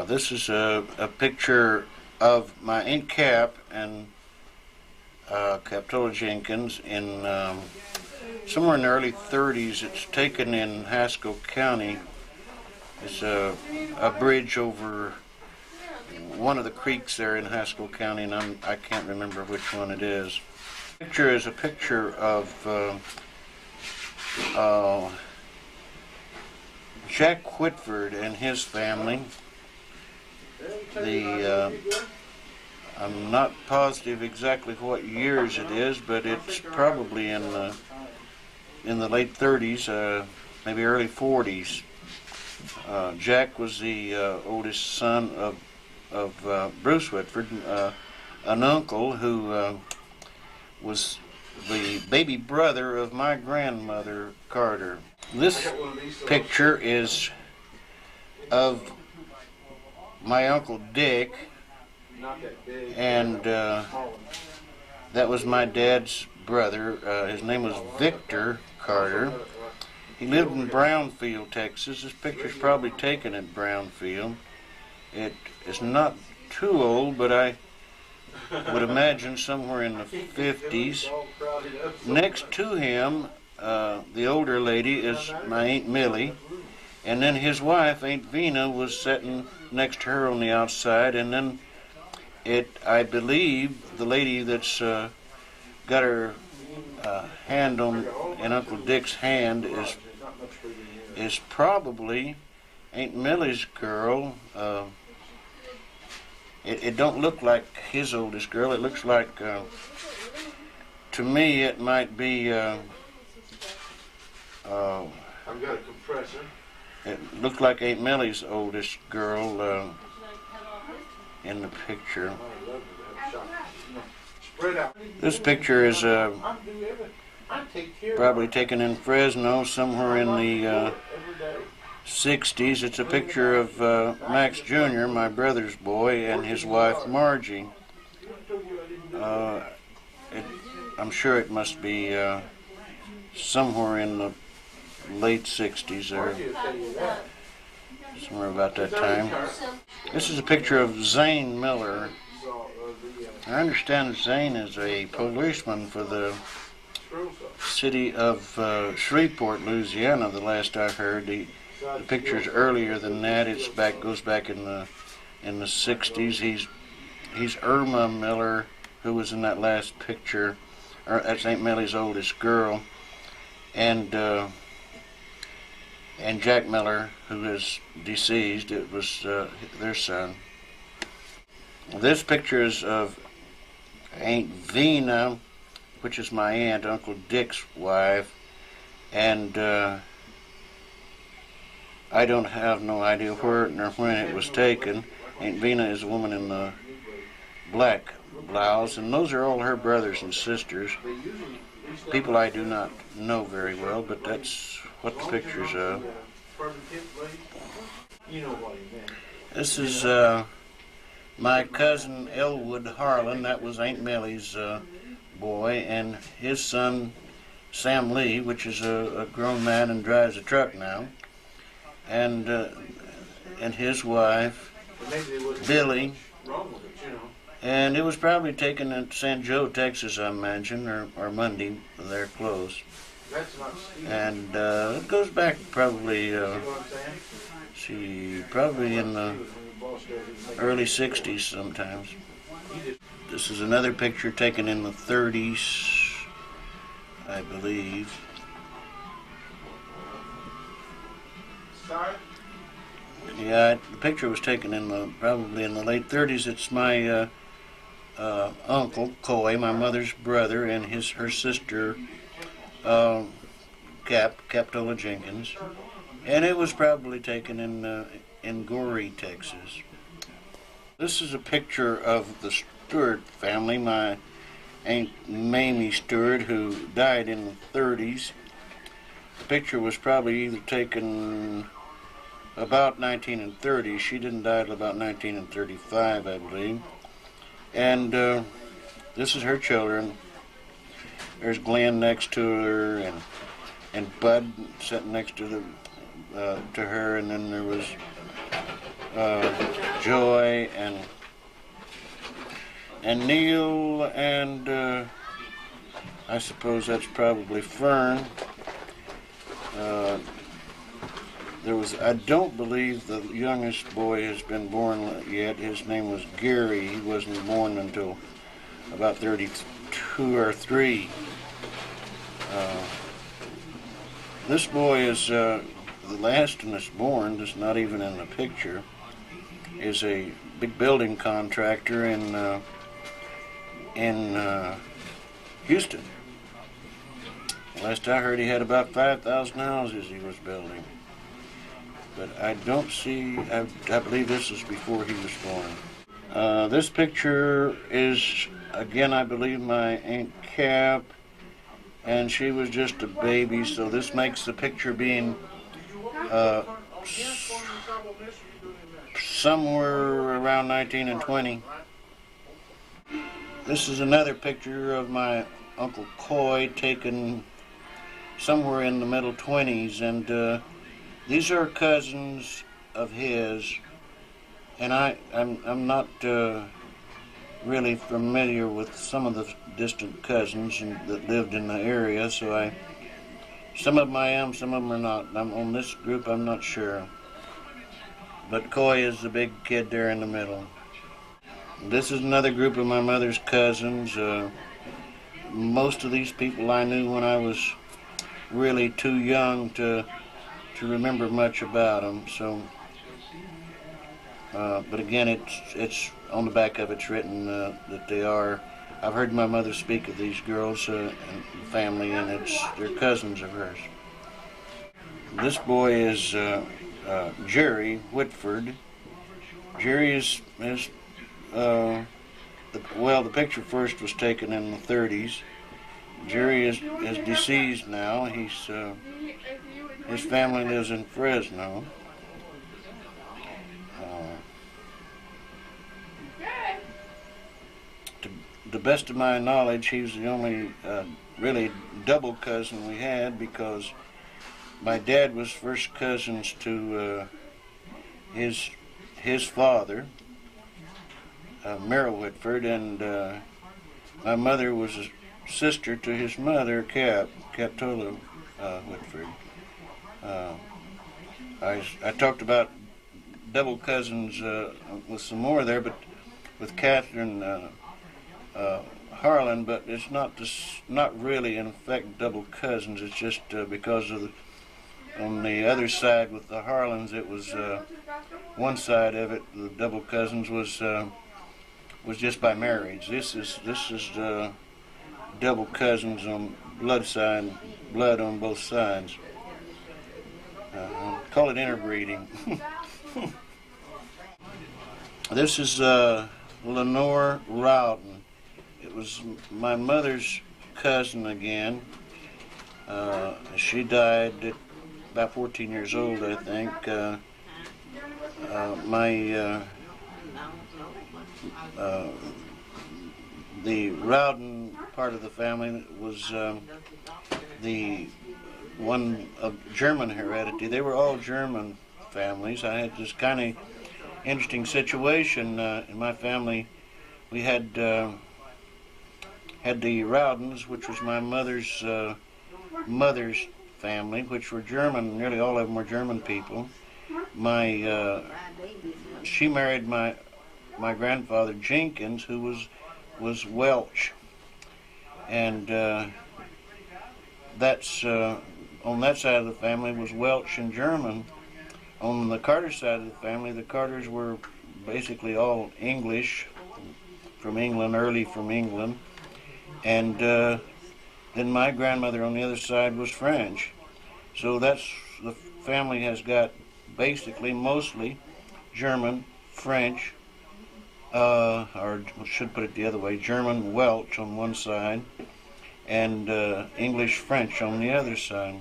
This is a picture of my Aunt Cap and Capitola Jenkins in somewhere in the early 30s. It's taken in Haskell County. It's a bridge over one of the creeks there in Haskell County, and I can't remember which one it is. The picture is a picture of Jack Whitford and his family. I'm not positive exactly what years it is, but it's probably in the late 30s, maybe early 40s. Jack was the oldest son of Bruce Whitford, an uncle who was the baby brother of my grandmother, Carter. This picture is of my Uncle Dick, and that was my dad's brother. His name was Victor Carter. He lived in Brownfield, Texas. This picture's probably taken at Brownfield. It is not too old, but I would imagine somewhere in the 50s. Next to him, the older lady, is my Aunt Millie, and then his wife, Aunt Vina, was sitting next to her on the outside, and then I believe the lady that's got her hand in Uncle Dick's hand is probably Aunt Millie's girl. It don't look like his oldest girl. It looks like, to me, it might be. I've got a compressor. It looked like Aunt Millie's oldest girl in the picture. This picture is probably taken in Fresno, somewhere in the 60s. It's a picture of Max Jr., my brother's boy, and his wife Margie. I'm sure it must be somewhere in the late 60s or somewhere about that time. This is a picture of Zane Miller. I understand Zane is a policeman for the city of Shreveport, Louisiana, the last I heard. The picture's earlier than that. Goes back in the 60s. He's Irma Miller, who was in that last picture. That's Aunt Millie's oldest girl, and Jack Miller, who is deceased. It was their son. This picture is of Aunt Vina, which is my aunt, Uncle Dick's wife, and I don't have no idea where nor when it was taken. Aunt Vina is a woman in the black blouse, and those are all her brothers and sisters. People I do not know very well, but that's what the picture's of. This is my cousin Elwood Harlan. That was Aunt Millie's boy, and his son Sam Lee, which is a grown man and drives a truck now, and his wife Billy. And it was probably taken at San Joe, Texas, I imagine, or Mundy. They're close. And it goes back probably, probably in the early 60s sometimes. This is another picture taken in the 30s, I believe. Yeah, the picture was taken probably in the late 30s. It's my uncle Coy, my mother's brother, and her sister Capitola Jenkins, and it was probably taken in Goree, Texas. This is a picture of the Stewart family, my Aunt Mamie Stewart, who died in the 30s. The picture was probably either taken about 1930. She didn't die till about 1935, I believe. And this is her children. There's Glenn next to her, and Bud sitting next to her, and then there was Joy and Neil, and I suppose that's probably Fern. I don't believe the youngest boy has been born yet. His name was Gary. He wasn't born until about 32 or 3. This boy is the last one that's born, that's not even in the picture, is a big building contractor in Houston. Last I heard, he had about 5,000 houses he was building. But I don't see, I believe this is before he was born. This picture is, again, I believe my Aunt Cap, and she was just a baby, so this makes the picture being somewhere around 19 and 20. This is another picture of my Uncle Coy taken somewhere in the middle 20s, and these are cousins of his, and I'm not really familiar with some of the distant cousins that lived in the area, so some of them I am, some of them are not. On this group, I'm not sure. But Coy is the big kid there in the middle. This is another group of my mother's cousins. Most of these people I knew when I was really too young to remember much about them. So, but again, it's on the back of it's written that they are. I've heard my mother speak of these girls and family, and they're cousins of hers. This boy is Jerry Whitford. Jerry is the picture first was taken in the 30s. Jerry is deceased now. His family lives in Fresno. To the best of my knowledge, he was the only really double cousin we had, because my dad was first cousins to his father, Merrill Whitford, and my mother was a sister to his mother, Captola Whitford. I talked about double cousins with some more there, but with Catherine Harlan, but it's not really in effect double cousins. It's just because of on the other side with the Harlans, it was one side of it. The double cousins was just by marriage. This is double cousins on blood on both sides. Call it interbreeding. This is Lenore Rowden. It was my mother's cousin again. She died at about 14 years old, I think. The Rowden part of the family was the one of German heredity. They were all German families. I had this kind of interesting situation in my family. We had the Rowdens, which was my mother's family, which were German. Nearly all of them were German people. She married my grandfather Jenkins, who was Welsh, and that's on that side of the family was Welsh and German. On the Carter side of the family, the Carters were basically all English, from England, early from England, and then my grandmother on the other side was French. So the family has got basically mostly German, French, or I should put it the other way, German Welsh on one side, and English French on the other side.